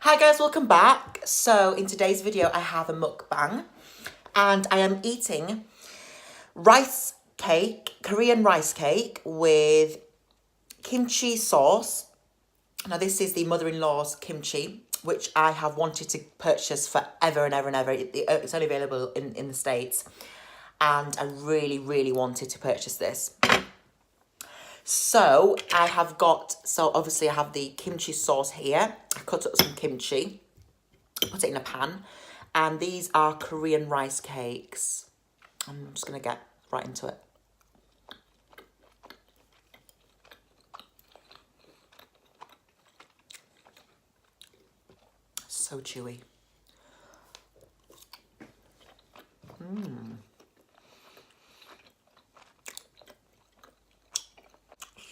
Hi guys, welcome back. So in today's video I have a mukbang and I am eating rice cake, Korean rice cake with kimchi sauce. Now this is the mother-in-law's kimchi, which I have wanted to purchase forever and ever and ever. It's only available in the States and I really wanted to purchase this. So obviously I have the kimchi sauce here. I cut up some kimchi, put it in a pan, and these are Korean rice cakes. I'm just gonna get right into it. So chewy.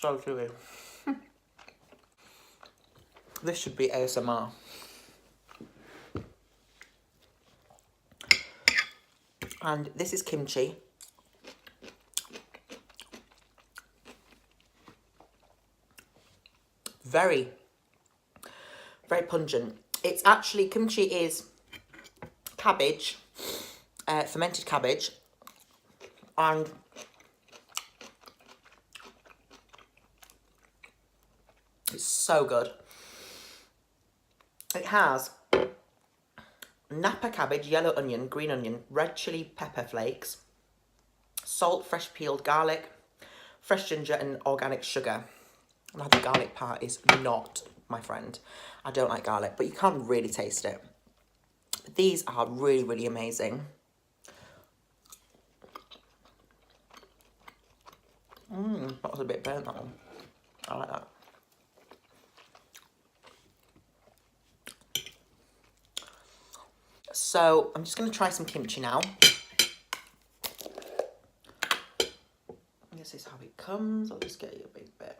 So chewy. This should be ASMR. And this is kimchi. Very pungent. It's actually, kimchi is cabbage, fermented cabbage, and it's so good. It has napa cabbage, yellow onion, green onion, red chili pepper flakes, salt, fresh peeled garlic, fresh ginger and organic sugar. Now the garlic part is not my friend. I don't like garlic, but you can really taste it. These are really amazing. That was a bit burnt, that one. I like that. So I'm just going to try some kimchi now. This is how it comes. I'll just get you a big bit.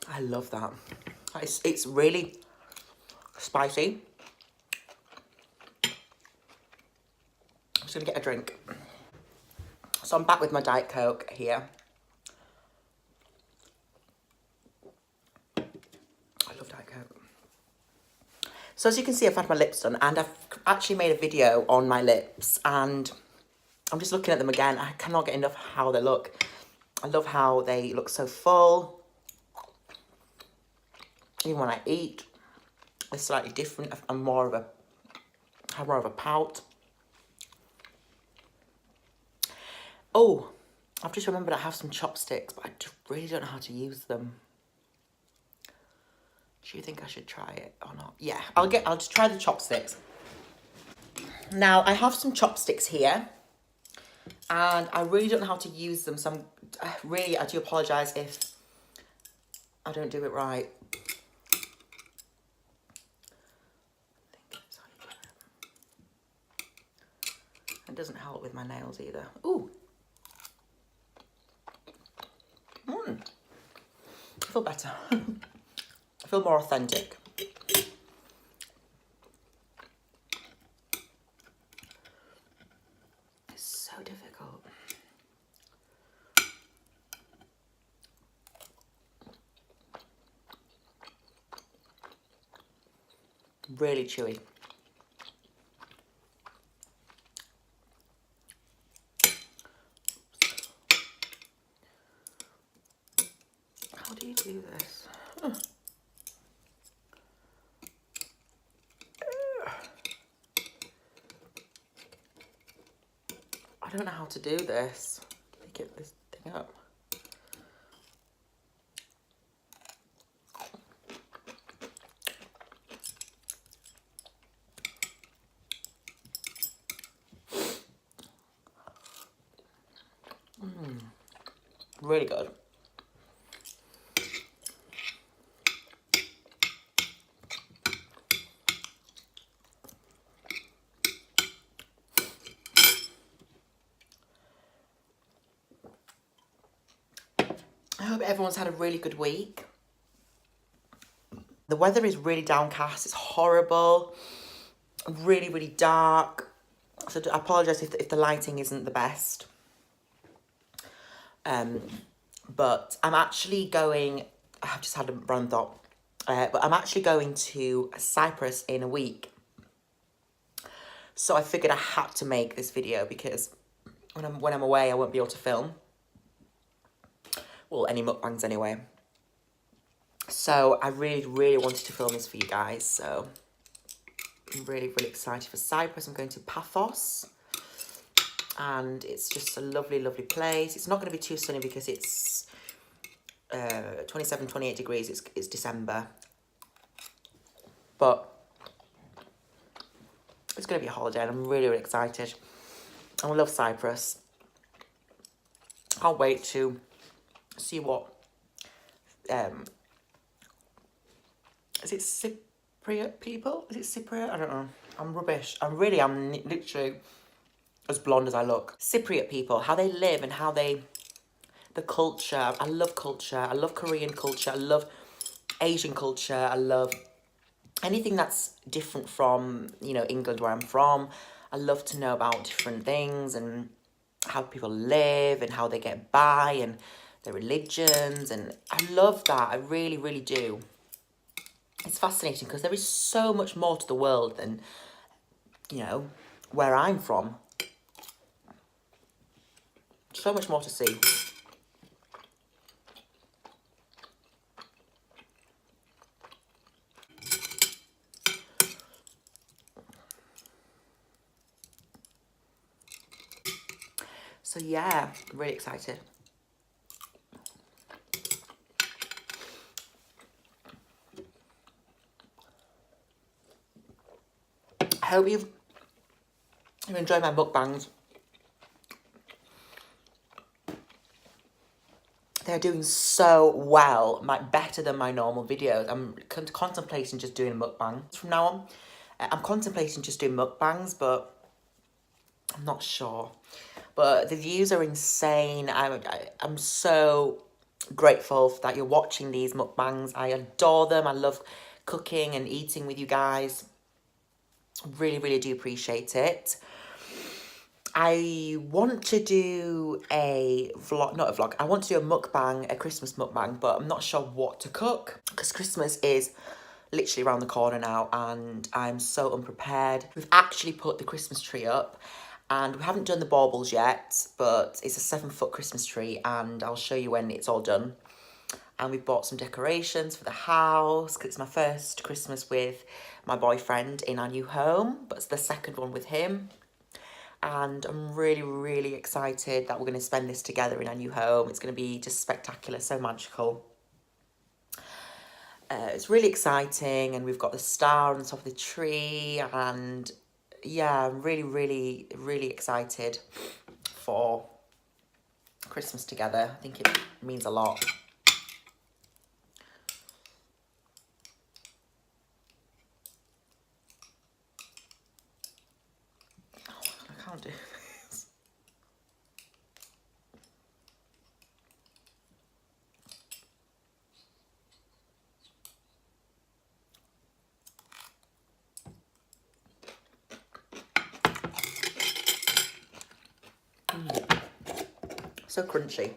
I love that. It's really spicy. I'm just going to get a drink. So I'm back with my Diet Coke here. I love Diet Coke. So as you can see, I've had my lips done and I've actually made a video on my lips and I'm just looking at them again. I cannot get enough how they look. I love how they look so full. Even when I eat, they're slightly different. I'm have more of a pout. Oh, I've just remembered I have some chopsticks, but I really don't know how to use them. Do you think I should try it or not? Yeah, I'll just try the chopsticks. Now, I have some chopsticks here, and I really don't know how to use them, so I do apologise if I don't do it right. It doesn't help with my nails either. Ooh. I feel better. I feel more authentic. It's so difficult. Really chewy. How do you do this? I don't know how to do this. Pick this thing up. Really good. I hope everyone's had a really good week. The weather is really downcast. It's horrible. Really, really dark. So I apologise if the lighting isn't the best. But I'm actually going... I've just had a random thought. But I'm actually going to Cyprus in a week. So I figured I had to make this video because when I'm away, I won't be able to film. Well, any mukbangs anyway. So I really, really wanted to film this for you guys. So I'm really, really excited for Cyprus. I'm going to Paphos. And it's just a lovely, lovely place. It's not going to be too sunny because it's 27, 28 degrees. It's December. But it's going to be a holiday and I'm really, really excited. I love Cyprus. Can't wait to see what... is it Cypriot people? Is it Cypriot? I don't know. I'm rubbish. I'm literally as blonde as I look. Cypriot people, how they live and how they... The culture. I love culture. I love Korean culture. I love Asian culture. I love anything that's different from, you know, England, where I'm from. I love to know about different things and how people live and how they get by and their religions. And I love that. I really, really do. It's fascinating because there is so much more to the world than, you know, where I'm from. So much more to see. So yeah, I'm really excited. I hope you've enjoyed my mukbangs. They're doing so well, better than my normal videos. I'm contemplating just doing a mukbang from now on. I'm contemplating just doing mukbangs, but I'm not sure. But the views are insane. I'm so grateful that you're watching these mukbangs. I adore them. I love cooking and eating with you guys. Really, really do appreciate it. I want to do a vlog, not a vlog, I want to do a mukbang, a Christmas mukbang, but I'm not sure what to cook because Christmas is literally around the corner now and I'm so unprepared. We've actually put the Christmas tree up and we haven't done the baubles yet, but it's a 7-foot Christmas tree and I'll show you when it's all done. And we bought some decorations for the house because it's my first Christmas with my boyfriend in our new home, but it's the second one with him. And I'm really, really excited that we're going to spend this together in our new home. It's going to be just spectacular, so magical. It's really exciting, and we've got the star on the top of the tree, and yeah, I'm really, really, really excited for Christmas together. I think it means a lot. I can't do this. So crunchy.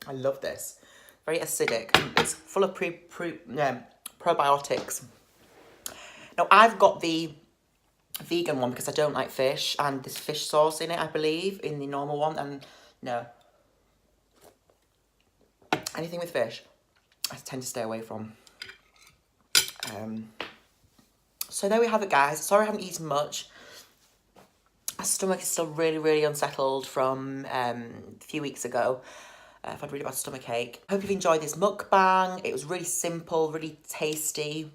I love this. Very acidic. It's full of probiotics. Now, I've got the vegan one because I don't like fish, and there's fish sauce in it, I believe, in the normal one, and no. Anything with fish, I tend to stay away from. So there we have it, guys. Sorry I haven't eaten much. My stomach is still really, really unsettled from a few weeks ago. I've had really bad stomach ache. I hope you've enjoyed this mukbang. It was really simple, really tasty.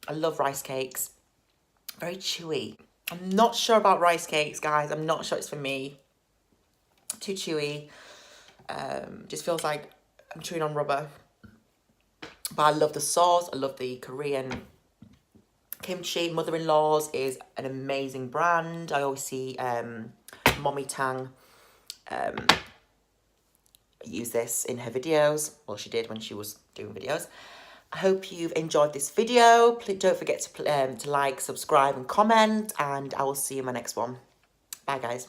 I love rice cakes. Very chewy. I'm not sure about rice cakes, guys. I'm not sure it's for me. Too chewy. Just feels like I'm chewing on rubber. But I love the sauce. I love the Korean Kimchi. Mother-in-law's is an amazing brand. I always see Mommy Tang use this in her videos. Well, she did when she was doing videos. I hope you've enjoyed this video. Please don't forget to like, subscribe and comment, and I will see you in my next one. Bye guys.